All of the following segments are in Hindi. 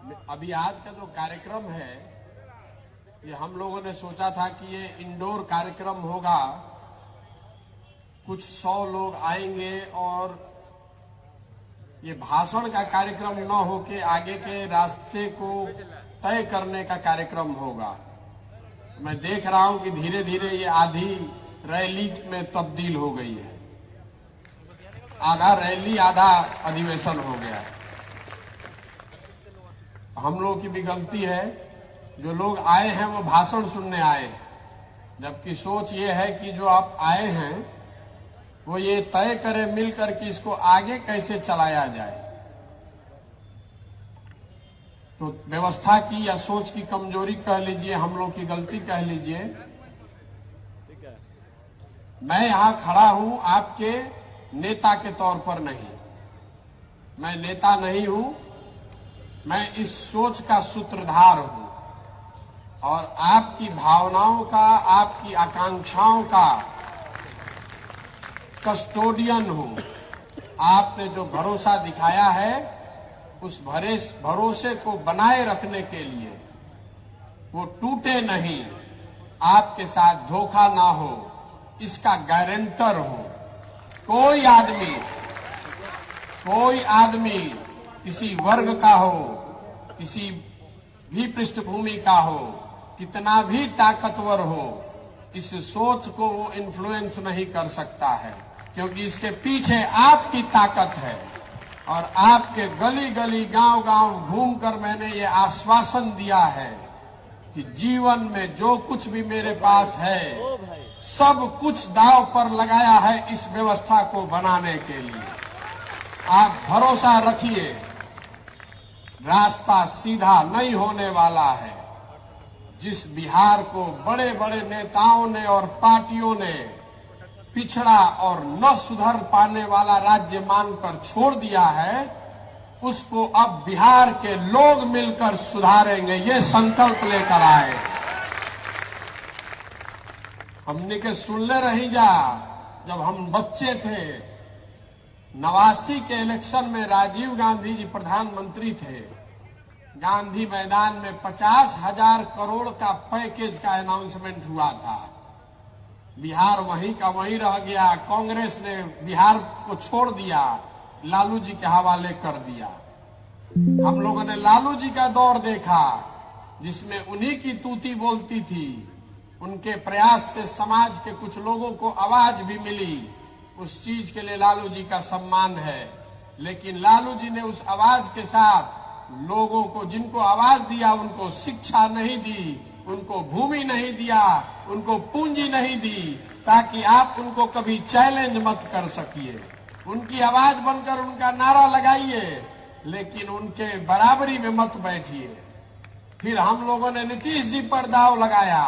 अभी आज का जो कार्यक्रम है, ये हम लोगों ने सोचा था कि ये इंडोर कार्यक्रम होगा, कुछ 100 लोग आएंगे और ये भाषण का कार्यक्रम न होके आगे के रास्ते को तय करने का कार्यक्रम होगा। मैं देख रहा हूं कि धीरे धीरे ये आधी रैली में तब्दील हो गई है। आधा रैली आधा अधिवेशन हो गया है। हम लोगों की भी गलती है, जो लोग आए हैं वो भाषण सुनने आए हैं, जबकि सोच ये है कि जो आप आए हैं वो ये तय करें मिलकर कि इसको आगे कैसे चलाया जाए। तो व्यवस्था की या सोच की कमजोरी कह लीजिए, हम लोग की गलती कह लीजिए। मैं यहां खड़ा हूं आपके नेता के तौर पर नहीं, मैं नेता नहीं हूं, मैं इस सोच का सूत्रधार हूं और आपकी भावनाओं का, आपकी आकांक्षाओं का कस्टोडियन हूं। आपने जो भरोसा दिखाया है, उस भरोसे को बनाए रखने के लिए, वो टूटे नहीं, आपके साथ धोखा ना हो, इसका गारंटर हूं। कोई आदमी किसी वर्ग का हो, किसी भी पृष्ठभूमि का हो, कितना भी ताकतवर हो, इस सोच को वो इन्फ्लुएंस नहीं कर सकता है, क्योंकि इसके पीछे आपकी ताकत है। और आपके गली गली गांव गांव घूमकर मैंने ये आश्वासन दिया है कि जीवन में जो कुछ भी मेरे पास है, सब कुछ दांव पर लगाया है इस व्यवस्था को बनाने के लिए। आप भरोसा रखिए, रास्ता सीधा नहीं होने वाला है। जिस बिहार को बड़े बड़े नेताओं ने और पार्टियों ने पिछड़ा और न सुधर पाने वाला राज्य मानकर छोड़ दिया है, उसको अब बिहार के लोग मिलकर सुधारेंगे, ये संकल्प लेकर आए। हमने के सुनले रही जा, जब हम बच्चे थे, 89 के इलेक्शन में राजीव गांधी जी प्रधानमंत्री थे। गांधी मैदान में 50,000 करोड़ का पैकेज का अनाउंसमेंट हुआ था। बिहार वहीं का वहीं रह गया। कांग्रेस ने बिहार को छोड़ दिया, लालू जी के हवाले कर दिया। हम लोगों ने लालू जी का दौर देखा, जिसमें उन्हीं की तूती बोलती थी। उनके प्रयास से समाज के कुछ लोगों को आवाज भी मिली, उस चीज के लिए लालू जी का सम्मान है। लेकिन लालू जी ने उस आवाज के साथ लोगों को, जिनको आवाज दिया, उनको शिक्षा नहीं दी, उनको भूमि नहीं दिया, उनको पूंजी नहीं दी, ताकि आप उनको कभी चैलेंज मत कर सकिए। उनकी आवाज बनकर उनका नारा लगाइए, लेकिन उनके बराबरी में मत बैठिए। फिर हम लोगों ने नीतीश जी पर दाव लगाया,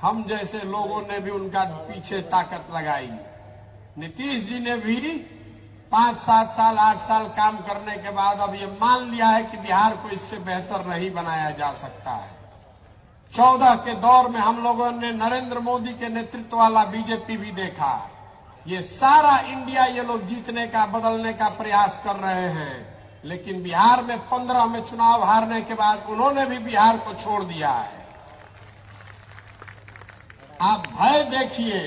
हम जैसे लोगों ने भी उनका पीछे ताकत लगाई। नीतीश जी ने भी 5, 7 साल, 8 साल काम करने के बाद अब ये मान लिया है कि बिहार को इससे बेहतर नहीं बनाया जा सकता है। 14 के दौर में हम लोगों ने नरेंद्र मोदी के नेतृत्व वाला बीजेपी भी देखा। ये सारा इंडिया ये लोग जीतने का, बदलने का प्रयास कर रहे हैं, लेकिन बिहार में 15 में चुनाव हारने के बाद उन्होंने भी बिहार को छोड़ दिया है। आप भय देखिए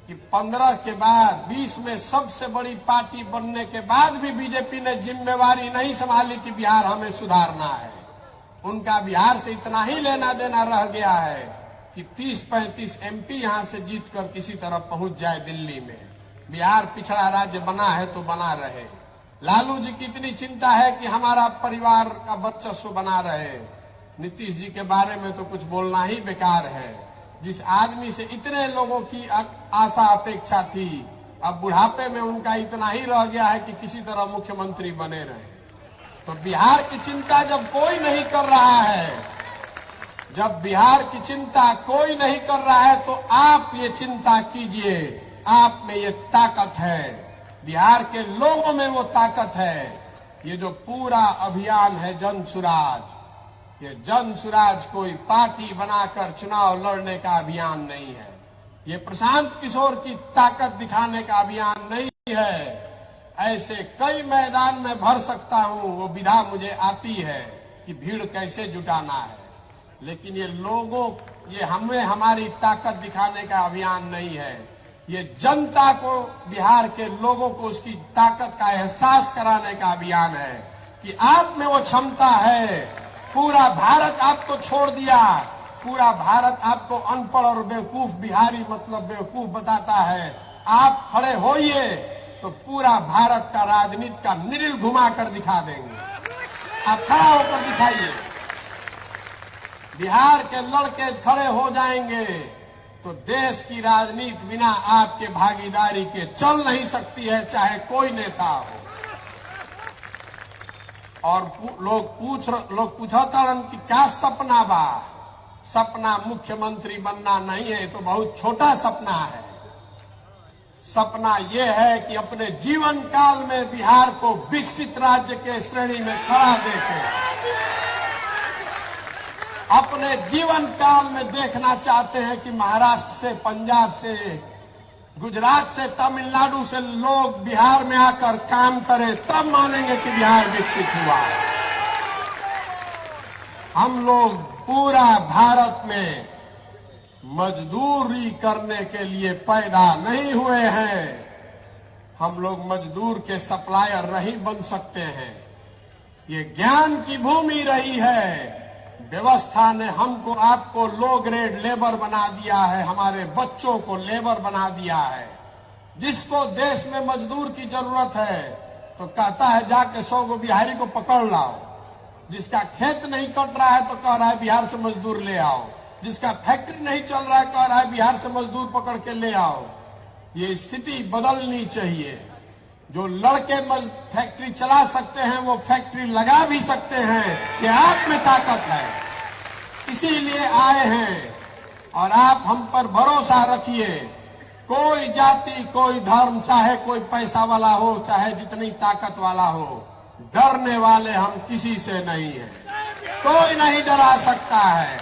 कि 15 के बाद 20 में सबसे बड़ी पार्टी बनने के बाद भी बीजेपी ने जिम्मेवारी नहीं संभाली कि बिहार हमें सुधारना है। उनका बिहार से इतना ही लेना देना रह गया है कि 30-35 एमपी यहां से जीतकर किसी तरह पहुंच जाए दिल्ली में। बिहार पिछड़ा राज्य बना है तो बना रहे। लालू जी की इतनी चिंता है कि हमारा परिवार का वर्चस्व बना रहे। नीतीश जी के बारे में तो कुछ बोलना ही बेकार है। जिस आदमी से इतने लोगों की आशा अपेक्षा थी, अब बुढ़ापे में उनका इतना ही रह गया है कि किसी तरह मुख्यमंत्री बने रहे। तो बिहार की चिंता जब कोई नहीं कर रहा है, जब बिहार की चिंता कोई नहीं कर रहा है, तो आप ये चिंता कीजिए। आप में ये ताकत है, बिहार के लोगों में वो ताकत है। ये जो पूरा अभियान है जन सुराज, ये जन सुराज कोई पार्टी बनाकर चुनाव लड़ने का अभियान नहीं है। ये प्रशांत किशोर की ताकत दिखाने का अभियान नहीं है। ऐसे कई मैदान में भर सकता हूं, वो विधा मुझे आती है कि भीड़ कैसे जुटाना है। लेकिन ये हमें हमारी ताकत दिखाने का अभियान नहीं है। ये जनता को, बिहार के लोगों को उसकी ताकत का एहसास कराने का अभियान है कि आप में वो क्षमता है। पूरा भारत आपको छोड़ दिया, पूरा भारत आपको अनपढ़ और बेवकूफ बिहारी मतलब बेवकूफ बताता है। आप खड़े होइए तो पूरा भारत का राजनीति का निरिल घुमा कर दिखा देंगे। आप खड़ा होकर दिखाइए। बिहार के लड़के खड़े हो जाएंगे तो देश की राजनीति बिना आपके भागीदारी के चल नहीं सकती है, चाहे कोई नेता हो। और लोग पूछता कि क्या सपना बा? सपना मुख्यमंत्री बनना नहीं है, तो बहुत छोटा सपना है। सपना यह है कि अपने जीवन काल में बिहार को विकसित राज्य के श्रेणी में खड़ा देके अपने जीवन काल में देखना चाहते हैं कि महाराष्ट्र से, पंजाब से, गुजरात से, तमिलनाडु से लोग बिहार में आकर काम करें, तब मानेंगे कि बिहार विकसित हुआ। हम लोग पूरा भारत में मजदूरी करने के लिए पैदा नहीं हुए हैं। हम लोग मजदूर के सप्लायर नहीं बन सकते हैं। ये ज्ञान की भूमि रही है। व्यवस्था ने हमको, आपको लो ग्रेड लेबर बना दिया है, हमारे बच्चों को लेबर बना दिया है। जिसको देश में मजदूर की जरूरत है तो कहता है जाके 100 गो बिहारी को पकड़ लाओ। जिसका खेत नहीं कट रहा है तो कह रहा है बिहार से मजदूर ले आओ। जिसका फैक्ट्री नहीं चल रहा है कह रहा है बिहार से मजदूर पकड़ के ले आओ। ये स्थिति बदलनी चाहिए। जो लड़के फैक्ट्री चला सकते हैं वो फैक्ट्री लगा भी सकते हैं। ये आप में ताकत है, इसीलिए आए हैं। और आप हम पर भरोसा रखिए। कोई जाति, कोई धर्म, चाहे कोई पैसा वाला हो, चाहे जितनी ताकत वाला हो, डरने वाले हम किसी से नहीं है। कोई नहीं डरा सकता है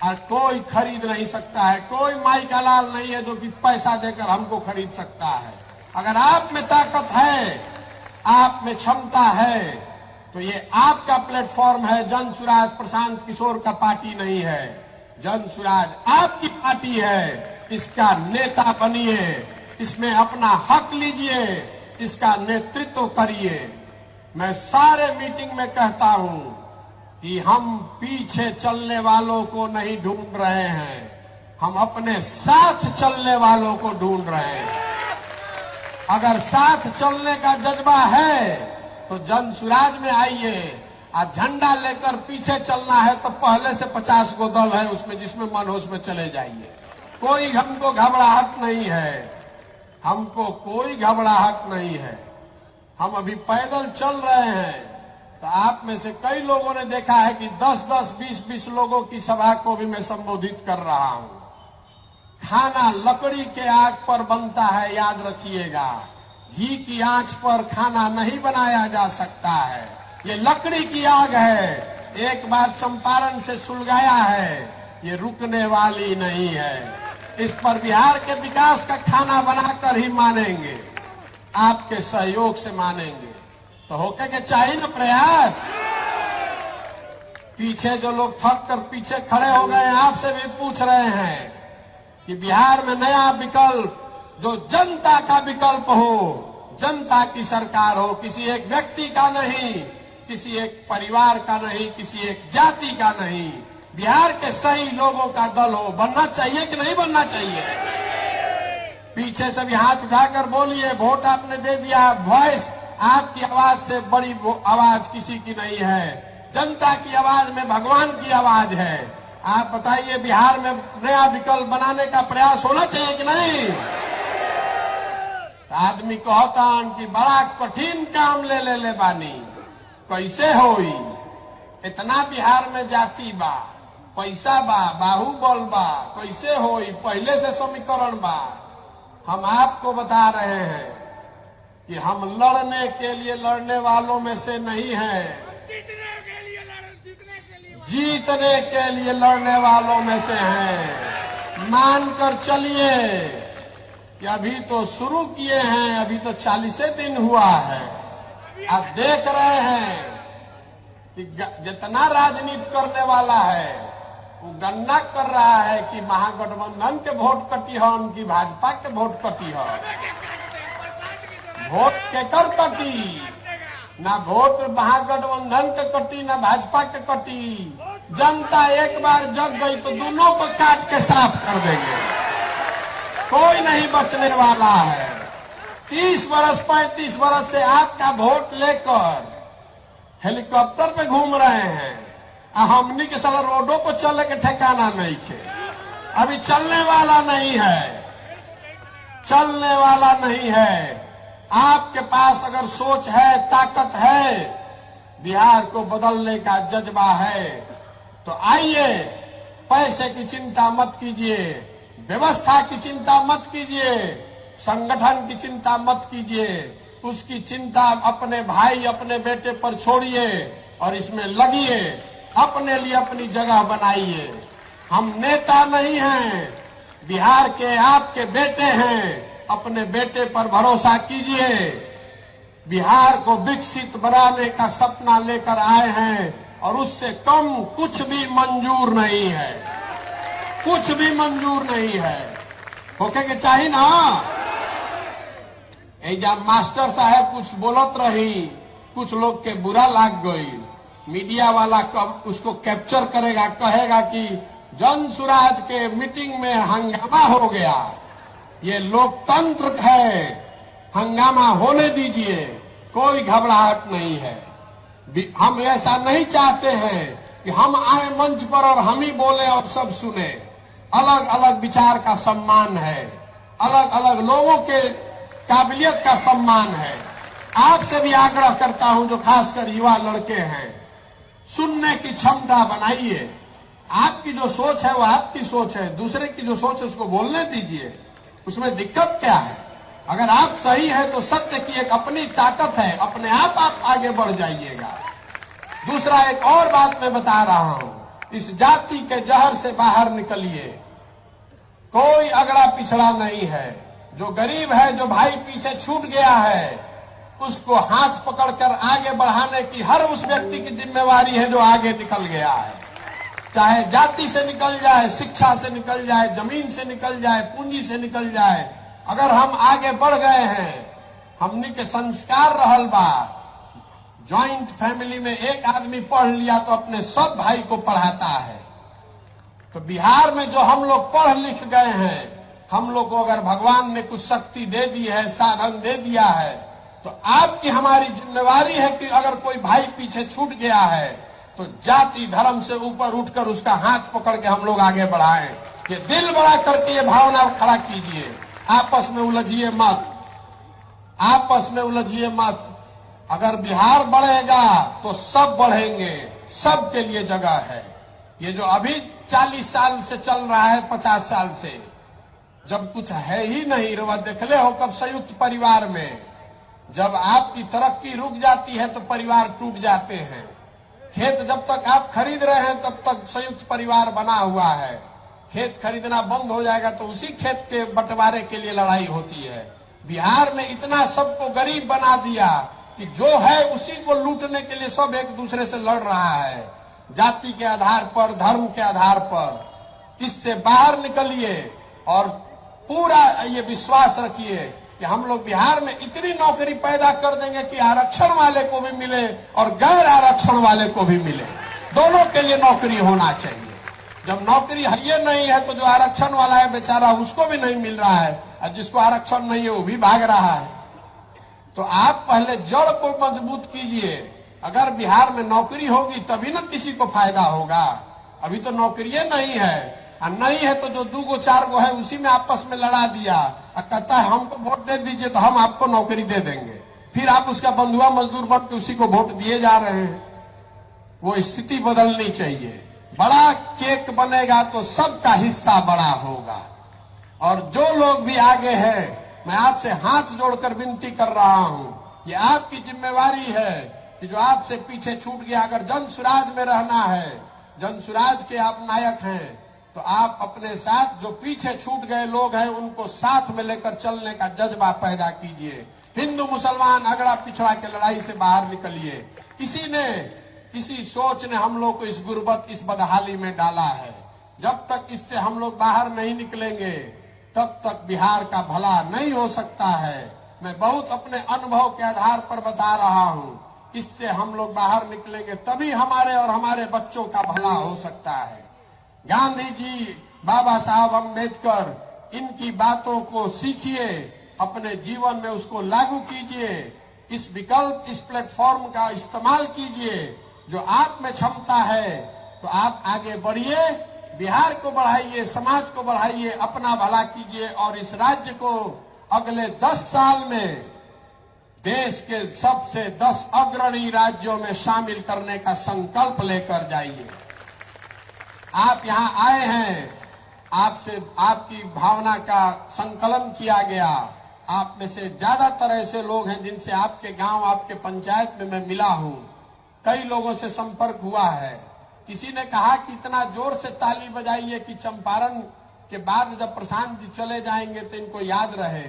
और कोई खरीद नहीं सकता है। कोई माई का लाल नहीं है जो कि पैसा देकर हमको खरीद सकता है। अगर आप में ताकत है, आप में क्षमता है, तो ये आपका प्लेटफॉर्म है। जन सुराज प्रशांत किशोर का पार्टी नहीं है। जन सुराज आपकी पार्टी है। इसका नेता बनिए, इसमें अपना हक लीजिए, इसका नेतृत्व करिए। मैं सारे मीटिंग में कहता हूं कि हम पीछे चलने वालों को नहीं ढूंढ रहे हैं, हम अपने साथ चलने वालों को ढूंढ रहे हैं। अगर साथ चलने का जज्बा है तो जन सुराज में आइए। और झंडा लेकर पीछे चलना है तो पहले से 50 गो दल है उसमें, जिसमें मन हो उसमें चले जाइए। कोई हमको घबराहट नहीं है, हमको कोई घबराहट नहीं है। हम अभी पैदल चल रहे हैं तो आप में से कई लोगों ने देखा है कि 10-10, 20-20 लोगों की सभा को भी मैं संबोधित कर रहा हूं। खाना लकड़ी के आग पर बनता है, याद रखिएगा। घी की आंच पर खाना नहीं बनाया जा सकता है। ये लकड़ी की आग है, एक बार चंपारण से सुलगाया है, ये रुकने वाली नहीं है। इस पर बिहार के विकास का खाना बनाकर ही मानेंगे, आपके सहयोग से मानेंगे। तो होके के चाहिए ना प्रयास। पीछे जो लोग थक कर पीछे खड़े हो गए, आपसे भी पूछ रहे हैं कि बिहार में नया विकल्प, जो जनता का विकल्प हो, जनता की सरकार हो, किसी एक व्यक्ति का नहीं, किसी एक परिवार का नहीं, किसी एक जाति का नहीं, बिहार के सही लोगों का दल हो। बनना चाहिए कि नहीं बनना चाहिए? पीछे से भी हाथ उठाकर बोलिए। वोट आपने दे दिया, वॉइस, आपकी आवाज से बड़ी आवाज किसी की नहीं है। जनता की आवाज में भगवान की आवाज है। आप बताइए, बिहार में नया विकल्प बनाने का प्रयास होना चाहिए कि नहीं? तो आदमी कहता कि बड़ा कठिन काम ले बानी, कैसे होई? इतना बिहार में जाति बा, पैसा बा, बाहुबल बा, कैसे होई? पहले से समीकरण बा। हम आपको बता रहे हैं कि हम लड़ने के लिए लड़ने वालों में से नहीं हैं, जीतने के लिए लड़ने वालों में से हैं। मानकर चलिए, कि अभी तो शुरू किए हैं, अभी तो 40 दिन हुआ है। आप देख रहे हैं कि जितना राजनीति करने वाला है वो गणना कर रहा है कि महागठबंधन के वोट कटी है, उनकी भाजपा के वोट कटी है। वोट केकर कटी? ना वोट महागठबंधन के कटी, ना भाजपा के कटी। जनता एक बार जग गई तो दोनों को काट के साफ कर देंगे, कोई नहीं बचने वाला है। 30 वर्ष 35 वर्ष से आपका वोट लेकर हेलीकॉप्टर पे घूम रहे हैं, हमनी के साला रोडों को चलने के ठिकाना नहीं थे। अभी चलने वाला नहीं है, चलने वाला नहीं है। आपके पास अगर सोच है, ताकत है, बिहार को बदलने का जज्बा है, तो आइए। पैसे की चिंता मत कीजिए, व्यवस्था की चिंता मत कीजिए, संगठन की चिंता मत कीजिए। उसकी चिंता अपने भाई, अपने बेटे पर छोड़िए और इसमें लगिए। अपने लिए अपनी जगह बनाइए। हम नेता नहीं हैं, बिहार के आपके बेटे हैं। अपने बेटे पर भरोसा कीजिए। बिहार को विकसित बनाने का सपना लेकर आए हैं और उससे कम कुछ भी मंजूर नहीं है, कुछ भी मंजूर नहीं है। होके के चाहिए ना। जब मास्टर साहब कुछ बोलत रही, कुछ लोग के बुरा लाग गई, मीडिया वाला कब उसको कैप्चर करेगा, कहेगा कि जन सुराज के मीटिंग में हंगामा हो गया। ये लोकतंत्र है, हंगामा होने दीजिए, कोई घबराहट नहीं है। हम ऐसा नहीं चाहते हैं कि हम आए मंच पर और हम ही बोले और सब सुने। अलग अलग विचार का सम्मान है, अलग अलग लोगों के काबिलियत का सम्मान है। आपसे भी आग्रह करता हूं, जो खासकर युवा लड़के हैं, सुनने की क्षमता बनाइए। आपकी जो सोच है वो आपकी सोच है, दूसरे की जो सोच है उसको बोलने दीजिए। उसमें दिक्कत क्या है? अगर आप सही है तो सत्य की एक अपनी ताकत है, अपने आप आगे बढ़ जाइएगा। दूसरा एक और बात मैं बता रहा हूं, इस जाति के जहर से बाहर निकलिए। कोई अगड़ा पिछड़ा नहीं है। जो गरीब है, जो भाई पीछे छूट गया है, उसको हाथ पकड़कर आगे बढ़ाने की हर उस व्यक्ति की जिम्मेवारी है जो आगे निकल गया है। चाहे जाति से निकल जाए, शिक्षा से निकल जाए, जमीन से निकल जाए, पूंजी से निकल जाए, अगर हम आगे बढ़ गए हैं, हमनी के संस्कार रहल बा। ज्वाइंट फैमिली में एक आदमी पढ़ लिया तो अपने सब भाई को पढ़ाता है। तो बिहार में जो हम लोग पढ़ लिख गए हैं, हम लोग को अगर भगवान ने कुछ शक्ति दे दी है, साधन दे दिया है, तो आपकी हमारी जिम्मेवारी है कि अगर कोई भाई पीछे छूट गया है तो जाति धर्म से ऊपर उठकर उसका हाथ पकड़ के हम लोग आगे बढ़ाएं। ये दिल बड़ा करके ये भावना खड़ा कीजिए। आपस में उलझिए मत, आपस में उलझिए मत। अगर बिहार बढ़ेगा तो सब बढ़ेंगे, सबके लिए जगह है। ये जो अभी 40 साल से चल रहा है, 50 साल से, जब कुछ है ही नहीं, रोवा देखले हो कब संयुक्त परिवार में जब आपकी तरक्की रुक जाती है तो परिवार टूट जाते हैं। खेत जब तक आप खरीद रहे हैं तब तक संयुक्त परिवार बना हुआ है। खेत खरीदना बंद हो जाएगा तो उसी खेत के बंटवारे के लिए लड़ाई होती है। बिहार में इतना सबको गरीब बना दिया कि जो है उसी को लूटने के लिए सब एक दूसरे से लड़ रहा है, जाति के आधार पर, धर्म के आधार पर। इससे बाहर निकलिए और पूरा ये विश्वास रखिए कि हम लोग बिहार में इतनी नौकरी पैदा कर देंगे कि आरक्षण वाले को भी मिले और गैर आरक्षण वाले को भी मिले, दोनों के लिए नौकरी होना चाहिए। जब नौकरी है नहीं है तो जो आरक्षण वाला है बेचारा, उसको भी नहीं मिल रहा है, और जिसको आरक्षण नहीं है वो भी भाग रहा है। तो आप पहले जड़ को मजबूत कीजिए। अगर बिहार में नौकरी होगी तभी ना किसी को फायदा होगा। अभी तो नौकरियां नहीं है, और नहीं है तो जो 2 गो 4 गो है उसी में आपस में लड़ा दिया और कहता है हमको वोट दे दीजिए तो हम आपको नौकरी दे देंगे। फिर आप उसका बंधुआ मजदूर बन के उसी को वोट दिए जा रहे हैं। वो स्थिति बदलनी चाहिए। बड़ा केक बनेगा तो सबका हिस्सा बड़ा होगा। और जो लोग भी आगे हैं, मैं आपसे हाथ जोड़कर विनती कर रहा हूं, ये आपकी जिम्मेवारी है कि जो आपसे पीछे छूट गया, अगर जन सुराज में रहना है, जन सुराज के आप नायक हैं, तो आप अपने साथ जो पीछे छूट गए लोग हैं उनको साथ में लेकर चलने का जज्बा पैदा कीजिए। हिंदू मुसलमान अगड़ा पिछड़ा के लड़ाई से बाहर निकलिए। इसी सोच ने हम लोग को इस गुर्बत, इस बदहाली में डाला है। जब तक इससे हम लोग बाहर नहीं निकलेंगे तब तक बिहार का भला नहीं हो सकता है। मैं बहुत अपने अनुभव के आधार पर बता रहा हूं। इससे हम लोग बाहर निकलेंगे तभी हमारे और हमारे बच्चों का भला हो सकता है। गांधी जी, बाबा साहब अम्बेडकर, इनकी बातों को सीखिए, अपने जीवन में उसको लागू कीजिए। इस विकल्प, इस प्लेटफॉर्म का इस्तेमाल कीजिए। जो आप में क्षमता है तो आप आगे बढ़िए, बिहार को बढ़ाइए, समाज को बढ़ाइए, अपना भला कीजिए और इस राज्य को अगले 10 साल में देश के सबसे 10 अग्रणी राज्यों में शामिल करने का संकल्प लेकर जाइए। आप यहां आए हैं, आपसे आपकी भावना का संकलन किया गया। आप में से ज्यादातर ऐसे लोग हैं जिनसे आपके गांव, आपके पंचायत में मैं मिला हूं। कई लोगों से संपर्क हुआ है। किसी ने कहा कि इतना जोर से ताली बजाइए कि चंपारण के बाद जब प्रशांत जी चले जाएंगे तो इनको याद रहे।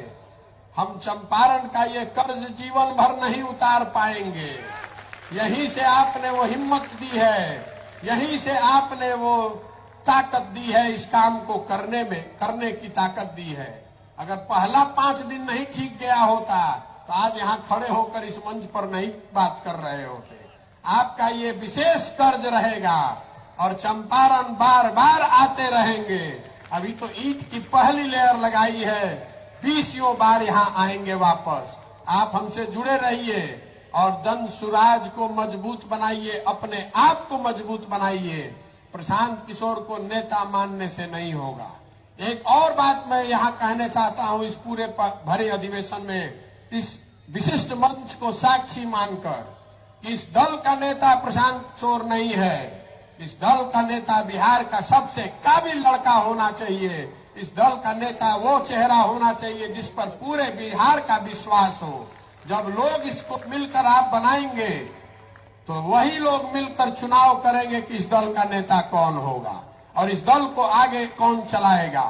हम चंपारण का ये कर्ज जीवन भर नहीं उतार पाएंगे। यहीं से आपने वो हिम्मत दी है, यहीं से आपने वो ताकत दी है, इस काम को करने की ताकत दी है। अगर पहला 5 दिन नहीं ठीक गया होता तो आज यहाँ खड़े होकर इस मंच पर नहीं बात कर रहे होते। आपका ये विशेष कर्ज रहेगा और चंपारण बार बार आते रहेंगे। अभी तो ईंट की पहली लेयर लगाई है, 20 बार यहाँ आएंगे वापस। आप हमसे जुड़े रहिए और जन सुराज को मजबूत बनाइए, अपने आप को मजबूत बनाइए। प्रशांत किशोर को नेता मानने से नहीं होगा। एक और बात मैं यहाँ कहना चाहता हूँ, इस पूरे भरे अधिवेशन में, इस विशिष्ट मंच को साक्षी मानकर, कि इस दल का नेता प्रशांत किशोर नहीं है। इस दल का नेता बिहार का सबसे काबिल लड़का होना चाहिए। इस दल का नेता वो चेहरा होना चाहिए जिस पर पूरे बिहार का विश्वास हो। जब लोग इसको मिलकर आप बनाएंगे तो वही लोग मिलकर चुनाव करेंगे कि इस दल का नेता कौन होगा और इस दल को आगे कौन चलाएगा।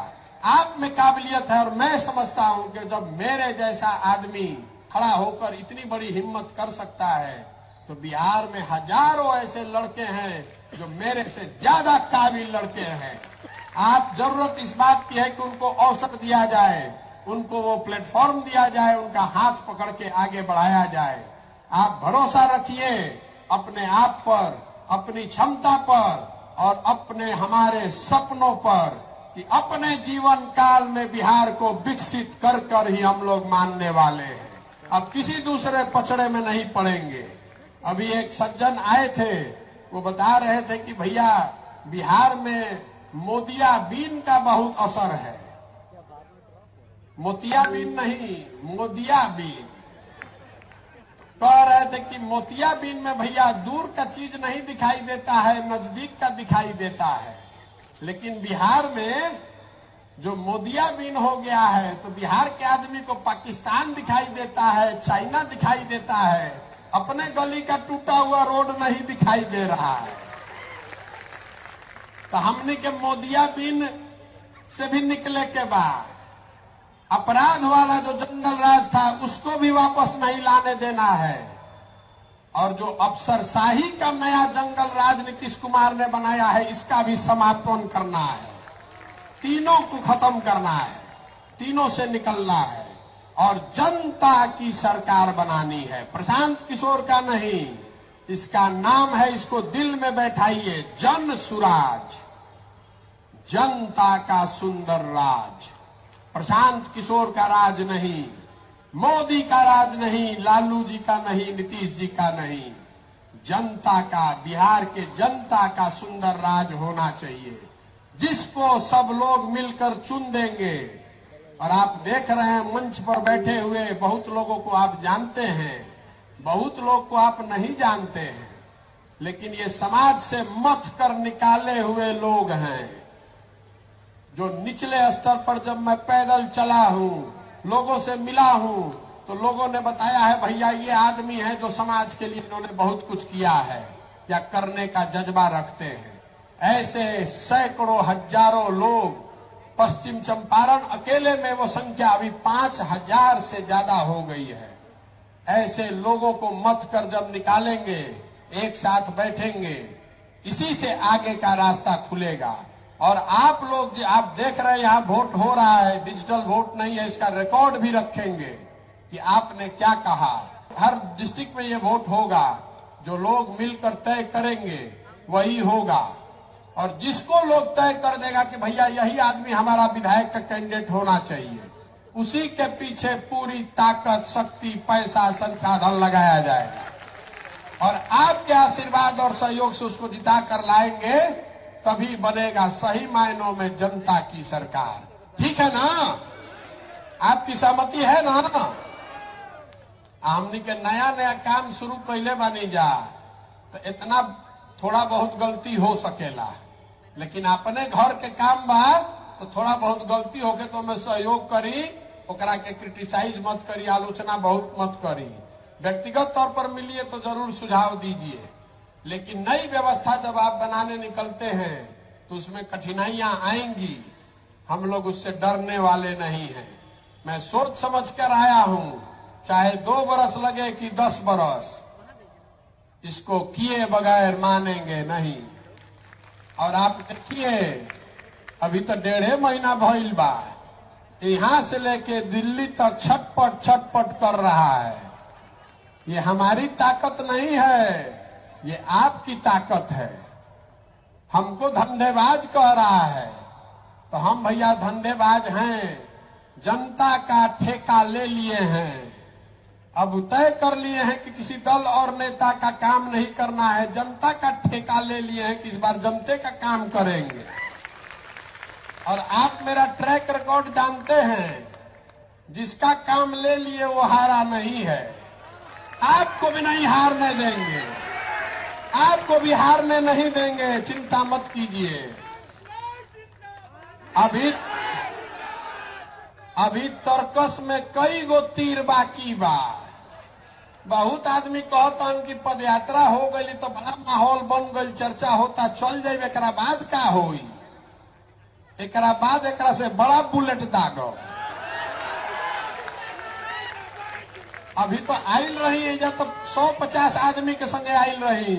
आप में काबिलियत है और मैं समझता हूं कि जब मेरे जैसा आदमी खड़ा होकर इतनी बड़ी हिम्मत कर सकता है तो बिहार में हजारों ऐसे लड़के हैं जो मेरे से ज्यादा काबिल लड़के हैं। आप जरूरत इस बात की है कि उनको अवसर दिया जाए, उनको वो प्लेटफॉर्म दिया जाए, उनका हाथ पकड़ के आगे बढ़ाया जाए। आप भरोसा रखिए अपने आप पर, अपनी क्षमता पर और अपने हमारे सपनों पर कि अपने जीवन काल में बिहार को विकसित कर कर ही हम लोग मानने वाले हैं। अब किसी दूसरे पचड़े में नहीं पड़ेंगे। अभी एक सज्जन आए थे, वो बता रहे थे कि भैया बिहार में मोतियाबीन का बहुत असर है। मोतियाबीन नहीं, मोदियाबीन। कह रहे थे कि मोतियाबीन में भैया दूर का चीज नहीं दिखाई देता है, नजदीक का दिखाई देता है। लेकिन बिहार में जो मोदियाबीन हो गया है तो बिहार के आदमी को पाकिस्तान दिखाई देता है, चाइना दिखाई देता है, अपने गली का टूटा हुआ रोड नहीं दिखाई दे रहा है। तो हमने के मोदियाबीन से भी निकले के बाद अपराध वाला जो जंगल राज था उसको भी वापस नहीं लाने देना है और जो अफसरशाही का नया जंगल राज नीतीश कुमार ने बनाया है इसका भी समापन करना है। तीनों को खत्म करना है, तीनों से निकलना है और जनता की सरकार बनानी है, प्रशांत किशोर का नहीं। इसका नाम है, इसको दिल में बैठाइए, जन सुराज, जनता का सुंदर राज। प्रशांत किशोर का राज नहीं, मोदी का राज नहीं, लालू जी का नहीं, नीतीश जी का नहीं, जनता का, बिहार के जनता का सुंदर राज होना चाहिए जिसको सब लोग मिलकर चुन देंगे। और आप देख रहे हैं मंच पर बैठे हुए बहुत लोगों को आप जानते हैं, बहुत लोग को आप नहीं जानते हैं, लेकिन ये समाज से मथ कर निकाले हुए लोग हैं। जो निचले स्तर पर जब मैं पैदल चला हूं, लोगों से मिला हूं, तो लोगों ने बताया है भैया ये आदमी है जो समाज के लिए इन्होंने बहुत कुछ किया है या करने का जज्बा रखते हैं। ऐसे सैकड़ों हजारों लोग, पश्चिम चंपारण अकेले में वो संख्या अभी 5000 से ज्यादा हो गई है। ऐसे लोगों को मत कर जब निकालेंगे, एक साथ बैठेंगे, इसी से आगे का रास्ता खुलेगा। और आप लोग जो आप देख रहे हैं यहाँ वोट हो रहा है, डिजिटल वोट नहीं है, इसका रिकॉर्ड भी रखेंगे कि आपने क्या कहा। हर डिस्ट्रिक्ट में ये वोट होगा, जो लोग मिलकर तय करेंगे वही होगा। और जिसको लोग तय कर देगा कि भैया यही आदमी हमारा विधायक का कैंडिडेट होना चाहिए, उसी के पीछे पूरी ताकत, शक्ति, पैसा, संसाधन लगाया जाएगा। और आपके आशीर्वाद और सहयोग से उसको जिता कर लाएंगे, तभी बनेगा सही मायनों में जनता की सरकार। ठीक है ना? आपकी सहमति है ना? हमनी के नया नया काम शुरू कैले बानी जा, तो इतना थोड़ा बहुत गलती हो सकेला, लेकिन अपने घर के काम बा तो थोड़ा बहुत गलती होके तो मैं सहयोग करी, ओकरा के क्रिटिसाइज मत करी, आलोचना बहुत मत करी। व्यक्तिगत तौर पर मिलिए तो जरूर सुझाव दीजिए, लेकिन नई व्यवस्था जब आप बनाने निकलते हैं तो उसमें कठिनाइयां आएंगी। हम लोग उससे डरने वाले नहीं हैं। मैं सोच समझ कर आया हूं, चाहे 2 बरस लगे कि 10 बरस, इसको किए बगैर मानेंगे नहीं। और आप देखिए, अभी तो 1.5 महीना भइल बा, यहां से लेके दिल्ली तक छटपट छटपट कर रहा है। ये हमारी ताकत नहीं है, ये आपकी ताकत है। हमको धंधेबाज कह रहा है, तो हम भैया धंधेबाज हैं। जनता का ठेका ले लिए हैं, अब तय कर लिए हैं कि किसी दल और नेता का काम नहीं करना है, जनता का ठेका ले लिए हैं कि इस बार जनता का काम करेंगे। और आप मेरा ट्रैक रिकॉर्ड जानते हैं, जिसका काम ले लिए वो हारा नहीं है। आपको भी नहीं हारने देंगे, आपको भी हारने नहीं देंगे, चिंता मत कीजिए। अभी तर्कस में कई गो तीर बाकी बा। बहुत आदमी कहता कि पद यात्रा हो गई तो बड़ा माहौल बन गई, चर्चा होता, चल जाए, एकरा बाद का होई? एकरा बाद एकरा से बड़ा बुलेट दागो। अभी तो आयल रही है, जब तो 150 आदमी के संगे आयल रही,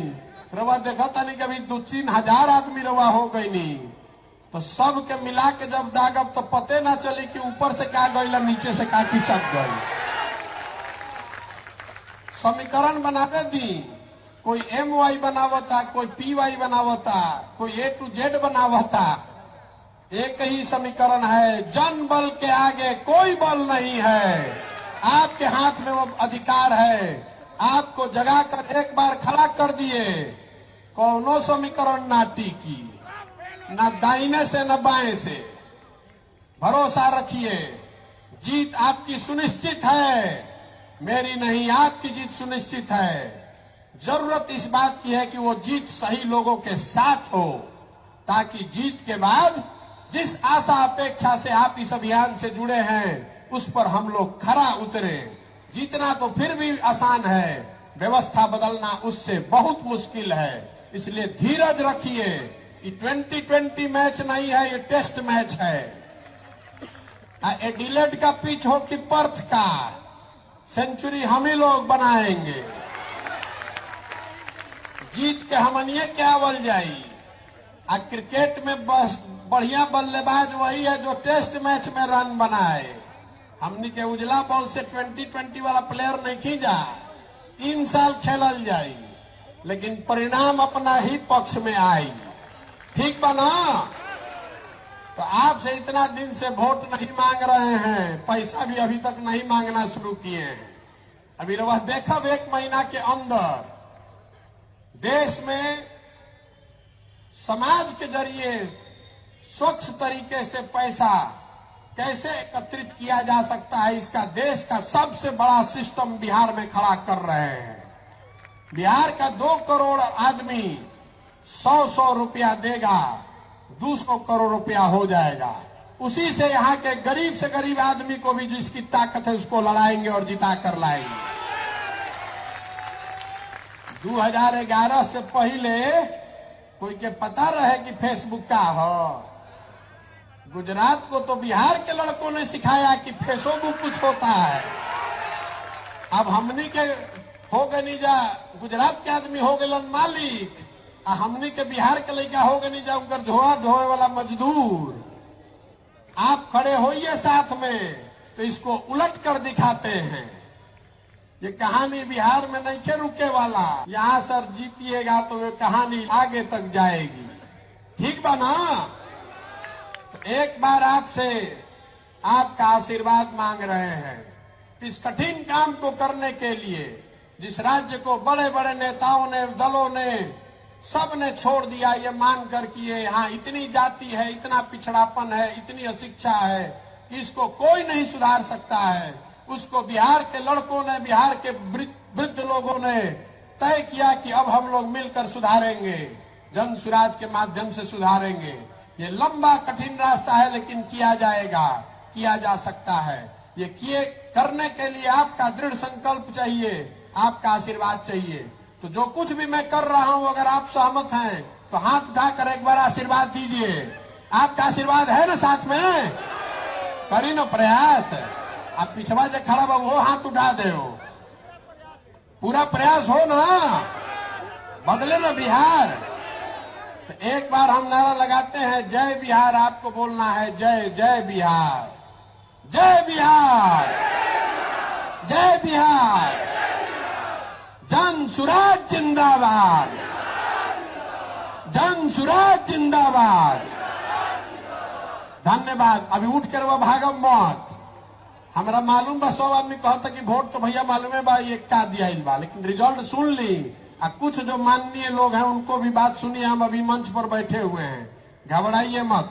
रवा देखा था नहीं, कभी 2-3 हजार आदमी रवा हो गई नहीं, तो सब के मिला के जब दागब तो पते ना चली कि ऊपर से का गई, नीचे से का खिसक गई। समीकरण बनावे दी, कोई MY बनावता, कोई PY बनावता, कोई A to Z बनावता। एक ही समीकरण है, जन बल के आगे कोई बल नहीं है। आपके हाथ में वो अधिकार है, आपको जगा कर एक बार खड़ा कर दिए, कौनो समीकरण ना टिकी, न दाहिने से न बाएं से। भरोसा रखिए, जीत आपकी सुनिश्चित है, मेरी नहीं, आपकी जीत सुनिश्चित है। जरूरत इस बात की है कि वो जीत सही लोगों के साथ हो, ताकि जीत के बाद जिस आशा अपेक्षा से आप इस अभियान से जुड़े हैं, उस पर हम लोग खरा उतरे। जीतना तो फिर भी आसान है, व्यवस्था बदलना उससे बहुत मुश्किल है। इसलिए धीरज रखिए। ये 2020 मैच नहीं है, ये टेस्ट मैच है। एडिलेड का पिच हो कि पर्थ का, सेंचुरी हम ही लोग बनाएंगे। जीत के हमनिए क्या बल जाई। क्रिकेट में बस बढ़िया बल्लेबाज वही है जो टेस्ट मैच में रन बनाए। हमनी के उजला बॉल से 2020 वाला प्लेयर नहीं खींचा। 3 साल खेलल जाई, लेकिन परिणाम अपना ही पक्ष में आई। ठीक बना? तो आपसे इतना दिन से वोट नहीं मांग रहे हैं, पैसा भी अभी तक नहीं मांगना शुरू किए हैं। अभी वह देखा 1 महीना के अंदर देश में समाज के जरिए स्वच्छ तरीके से पैसा कैसे एकत्रित किया जा सकता है, इसका देश का सबसे बड़ा सिस्टम बिहार में खड़ा कर रहे हैं। बिहार का 2 करोड़ आदमी 100-100 रुपया देगा, 200 करोड़ रुपया हो जाएगा। उसी से यहाँ के गरीब से गरीब आदमी को भी जिसकी ताकत है उसको लड़ाएंगे और जिता कर लाएंगे। 2011 से पहले कोई के पता रहे कि फेसबुक का हो। गुजरात को तो बिहार के लड़कों ने सिखाया कि फेसबुक कुछ होता है। अब हमनी के हो गए नहीं जा, गुजरात के आदमी हो गए मालिक, हमनी के बिहार के लड़का हो गए नहीं जा उनकर झोला ढोए वाला मजदूर। आप खड़े होइए साथ में तो इसको उलट कर दिखाते हैं। ये कहानी बिहार में नहीं के रुके वाला, यहाँ सर जीतिएगा तो ये कहानी आगे तक जाएगी। ठीक बा ना? तो एक बार आपसे आपका आशीर्वाद मांग रहे हैं इस कठिन काम को करने के लिए, जिस राज्य को बड़े बड़े नेताओं ने, दलों ने, सब ने छोड़ दिया ये मानकर कि ये यहाँ इतनी जाति है, इतना पिछड़ापन है, इतनी अशिक्षा है कि इसको कोई नहीं सुधार सकता है। उसको बिहार के लड़कों ने, बिहार के वृद्ध लोगों ने तय किया कि अब हम लोग मिलकर सुधारेंगे, जन सुराज के माध्यम से सुधारेंगे। ये लंबा कठिन रास्ता है लेकिन किया जाएगा, किया जा सकता है। ये किए करने के लिए आपका दृढ़ संकल्प चाहिए, आपका आशीर्वाद चाहिए। तो जो कुछ भी मैं कर रहा हूं, अगर आप सहमत हैं तो हाथ उठाकर एक बार आशीर्वाद दीजिए। आपका आशीर्वाद है ना साथ में? करी ना प्रयास। आप पिछवा जो खड़ा बा वो हाथ उठा दे, पूरा प्रयास हो ना, बदले ना बिहार। तो एक बार हम नारा लगाते हैं, जय बिहार। आपको बोलना है जय जय बिहार, जय बिहार, जय बिहार, जन सुराज जिंदाबाद, जन सुराज जिंदाबाद। धन्यवाद। अभी उठ कर वो भागम मत। हमारा मालूम बा, 100 आदमी कहता कि वोट तो भैया मालूम है बा ये का दिया बा, लेकिन रिजल्ट सुन ली। कुछ जो माननीय लोग हैं उनको भी बात सुनिए। हम अभी मंच पर बैठे हुए हैं, घबराइए मत।